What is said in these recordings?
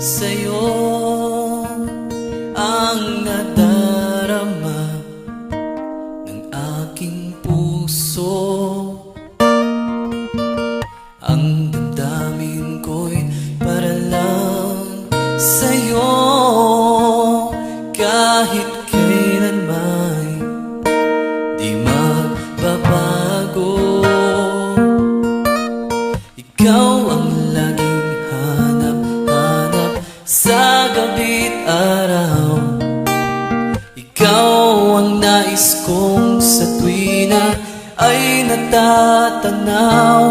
sa'yo ang nadarama ng aking puso. Ang damdamin ko'y para lang sa'yo, kahit kailan may di magbabago. Ikaw ang laging hanap-hanap sa gabi't araw. Ikaw ang nais kong sa tuwina ay natatanaw.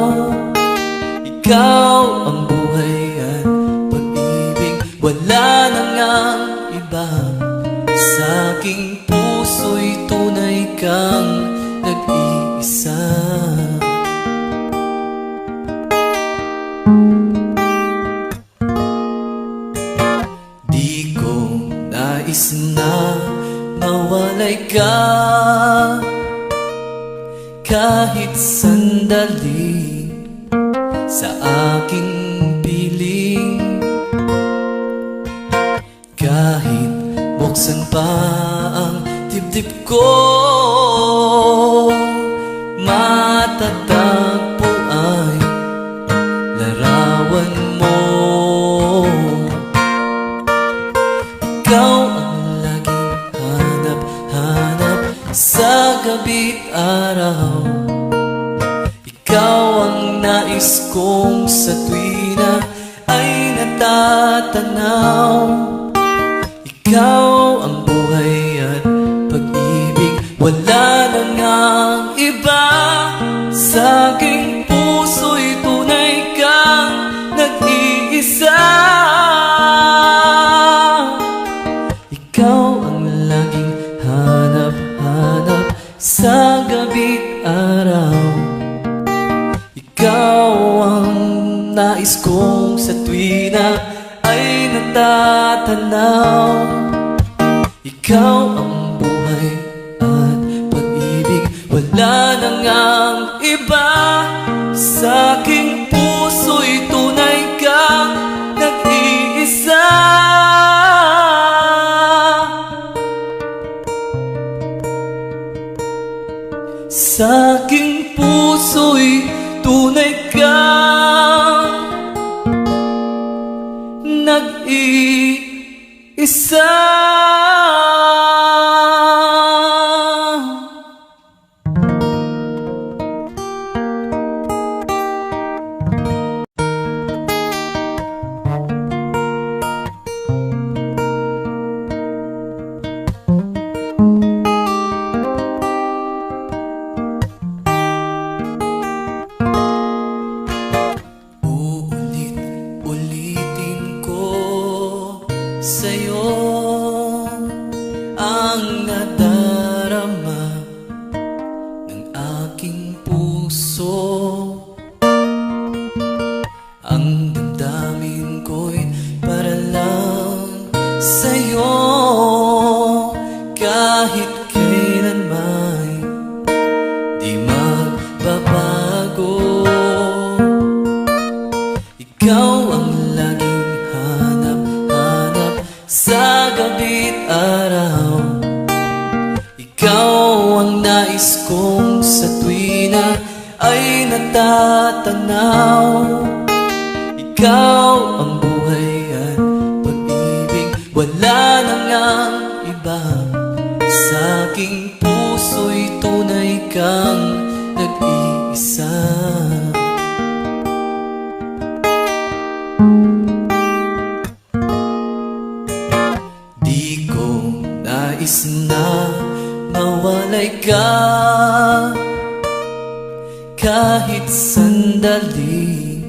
Ikaw ang buhay at pag-ibig, wala na ngang iba. Sa aking puso'y tunay kang nag-iisa. Di ko nais na mawalay ka kahit sandali sa aking piling. Kahit buksan pa ang dibdib ko, matatagpo ay larawan mo. Ikaw ang laging hanap-hanap sa gabi't araw. Ikaw ang nais kong sa tuwina ay natatanaw. Ikaw ang buhay at pag-ibig, wala na ngang iba. Sa aking puso'y tunay kang nag-iisa. Ikaw ang laging hanap-hanap sa gabi't araw. Ikaw ang nais kong sa tuwina ay natatanaw. Ikaw ang buhay at pag-ibig, wala na ngang iba. Sa aking puso'y tunay kang nag-iisa. Sa aking puso'y tunay kang nag-iisa. Sa'yo ang nadarama ng aking puso. Ang damdamin ko'y para lang sa'yo, kahit kailan may di magbabago. Ikaw ang laging sa gabi't araw. Ikaw ang nais kong sa tuwina ay natatanaw. Ikaw ang buhay at pag-ibig, wala na ngang iba. Sa aking puso'y tunay kang nag-iisa. Nais na mawalay ka kahit sandali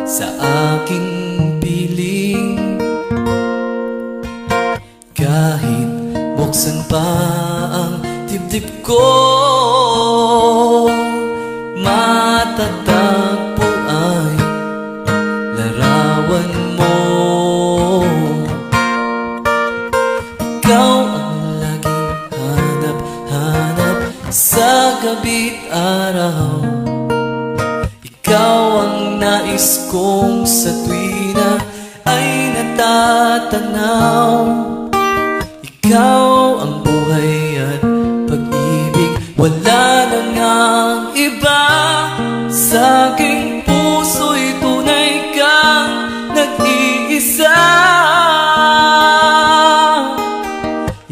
sa aking piling. Kahit buksan pa ang dibdib ko, matatagpo ay larawan mo. Ikaw ang laging hanap-hanap sa gabi't araw. Ikaw ang nais kong sa tuwina ay natatanaw. Ikaw ang buhay at pag-ibig, wala na ngang iba. Sa aking puso'y tunay kang nag-iisa.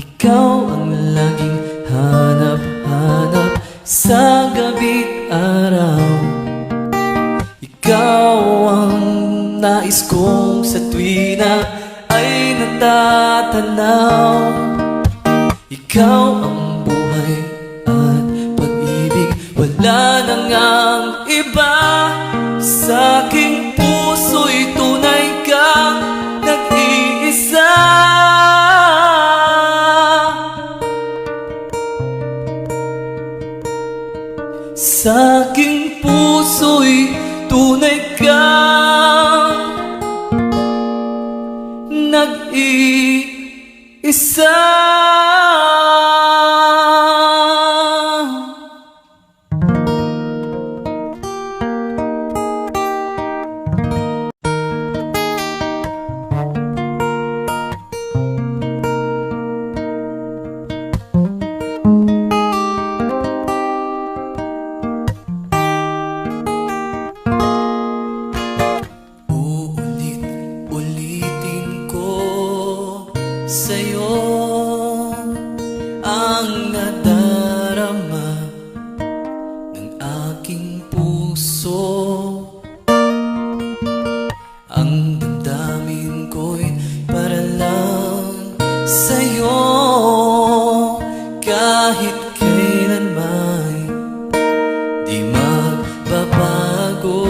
Ikaw ang laging hanap-hanap sa gabi't araw. Ikaw ang nais kong sa tuwi na ay natatanaw. Ikaw ang buhay at pag-ibig, wala na ngang iba. Sa aking puso'y tunay kang nag-iisa. Sa aking puso'y tunay kang nag-iisa. Ulitin ko sa'yo ang nadarama ng aking puso. Ang damdamin ko'y para lang sa'yo. Kahit kailan may di magbabago.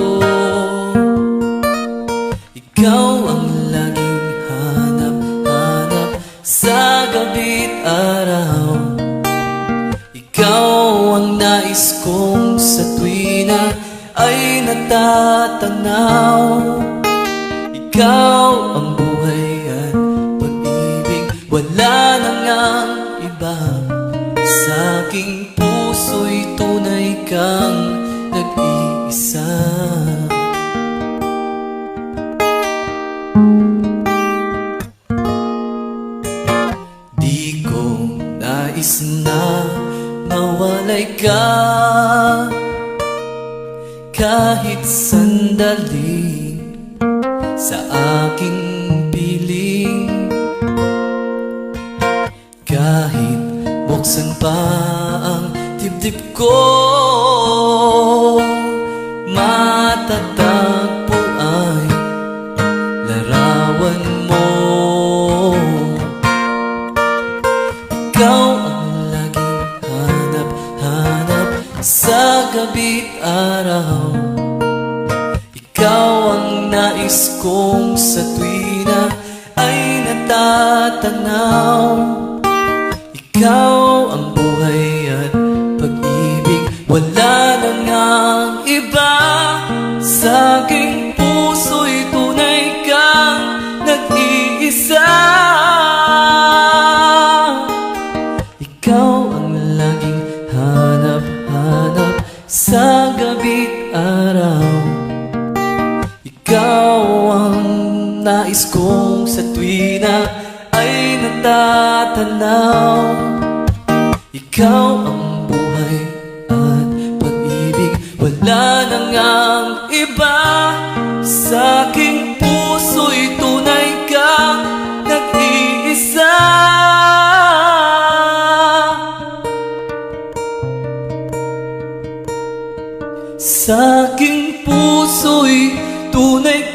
Ikaw ang laging hanap-hanap sa gabi't araw. Ikaw ang nais kong sa tuwi na ay natatanaw. Ikaw ang buhay at pag-ibig, wala na ngang iba. Sa aking puso'y tunay kang nag-iisa. Di ko nais na mawalay ka kahit sandali sa aking piling. Kahit buksan pa ang dibdib ko, matatagpo ay larawan mo. Ikaw ang laging hanap-hanap sa gabi't araw. Ikaw ang nais kong sa tuwi na ay natatanaw. Ikaw ang buhay at pag-ibig, wala na ngang iba. Sa aking puso'y tunay kang nag-iisa. Ikaw ang laging hanap-hanap sa gabi't araw. Ikaw ang nais kong sa tuwi na ay natatanaw. Ikaw ang buhay at pag-ibig, wala na ngang iba. Sa aking puso'y tunay kang nag-iisa. Sa aking puso'y tunay